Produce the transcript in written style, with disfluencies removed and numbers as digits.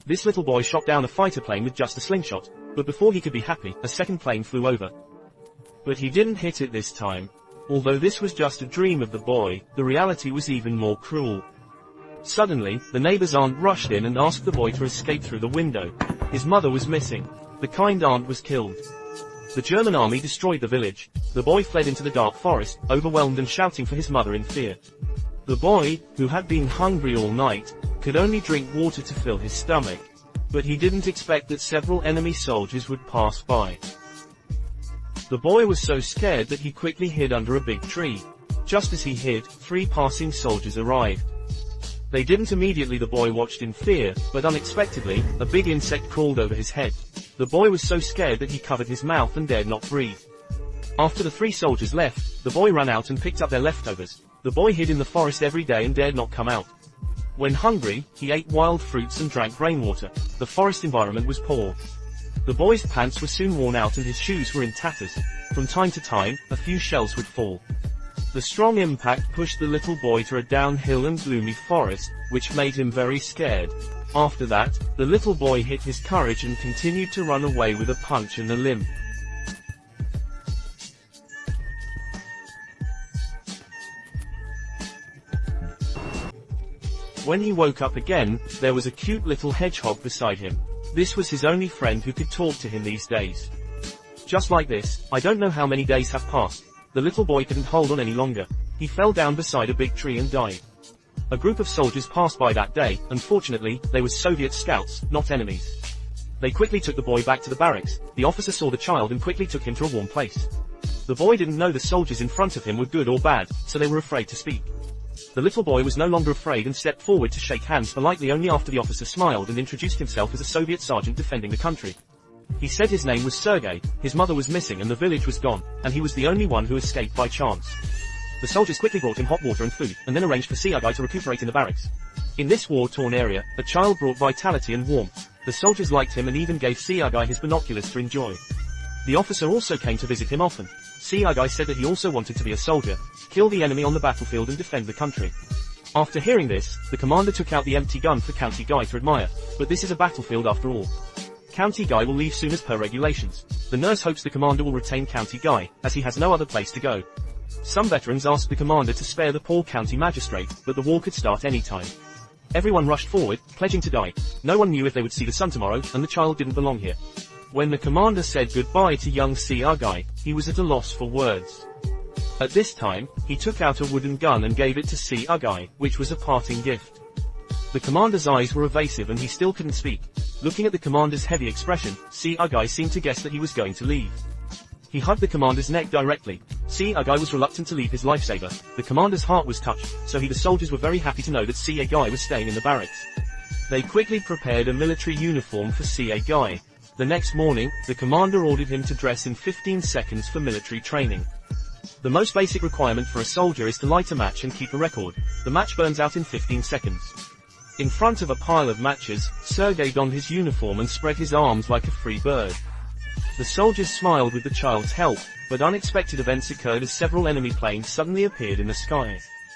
This little boy shot down a fighter plane with just a slingshot, but before he could be happy, a second plane flew over. But he didn't hit it this time. Although this was just a dream of the boy, the reality was even more cruel. Suddenly, the neighbor's aunt rushed in and asked the boy to escape through the window. His mother was missing. The kind aunt was killed. The German army destroyed the village. The boy fled into the dark forest, overwhelmed and shouting for his mother in fear. The boy, who had been hungry all night, could only drink water to fill his stomach. But he didn't expect that several enemy soldiers would pass by. The boy was so scared that he quickly hid under a big tree. Just as he hid, 3 passing soldiers arrived. They didn't immediately. The boy watched in fear, but unexpectedly, a big insect crawled over his head. The boy was so scared that he covered his mouth and dared not breathe. After the 3 soldiers left, the boy ran out and picked up their leftovers. The boy hid in the forest every day and dared not come out. When hungry, he ate wild fruits and drank rainwater. The forest environment was poor. The boy's pants were soon worn out and his shoes were in tatters. From time to time, a few shells would fall. The strong impact pushed the little boy to a downhill and gloomy forest, which made him very scared. After that, the little boy hit his courage and continued to run away with a punch and a limp. When he woke up again, there was a cute little hedgehog beside him. This was his only friend who could talk to him these days. Just like this, I don't know how many days have passed. The little boy couldn't hold on any longer. He fell down beside a big tree and died. A group of soldiers passed by that day. Unfortunately, they were Soviet scouts, not enemies. They quickly took the boy back to the barracks. The officer saw the child and quickly took him to a warm place. The boy didn't know the soldiers in front of him were good or bad, so they were afraid to speak. The little boy was no longer afraid and stepped forward to shake hands politely only after the officer smiled and introduced himself as a Soviet sergeant defending the country. He said his name was Sergei, his mother was missing and the village was gone, and he was the only one who escaped by chance. The soldiers quickly brought him hot water and food, and then arranged for Sergei to recuperate in the barracks. In this war-torn area, a child brought vitality and warmth. The soldiers liked him and even gave Sergei his binoculars to enjoy. The officer also came to visit him often. Sergei said that he also wanted to be a soldier, kill the enemy on the battlefield and defend the country. After hearing this, the commander took out the empty gun for County Guy to admire, but this is a battlefield after all. County Guy will leave soon as per regulations. The nurse hopes the commander will retain County Guy, as he has no other place to go. Some veterans asked the commander to spare the poor county magistrate, but the war could start any time. Everyone rushed forward, pledging to die. No one knew if they would see the sun tomorrow, and the child didn't belong here. When the commander said goodbye to young Sergei, he was at a loss for words. At this time, he took out a wooden gun and gave it to Sergei, which was a parting gift. The commander's eyes were evasive and he still couldn't speak. Looking at the commander's heavy expression, Sergei seemed to guess that he was going to leave. He hugged the commander's neck directly. Sergei was reluctant to leave his lifesaver. The commander's heart was touched, so the soldiers were very happy to know that Sergei was staying in the barracks. They quickly prepared a military uniform for Sergei. The next morning, the commander ordered him to dress in 15 seconds for military training. The most basic requirement for a soldier is to light a match and keep a record. The match burns out in 15 seconds. In front of a pile of matches, Sergei donned his uniform and spread his arms like a free bird. The soldiers smiled with the child's help, but unexpected events occurred as several enemy planes suddenly appeared in the sky.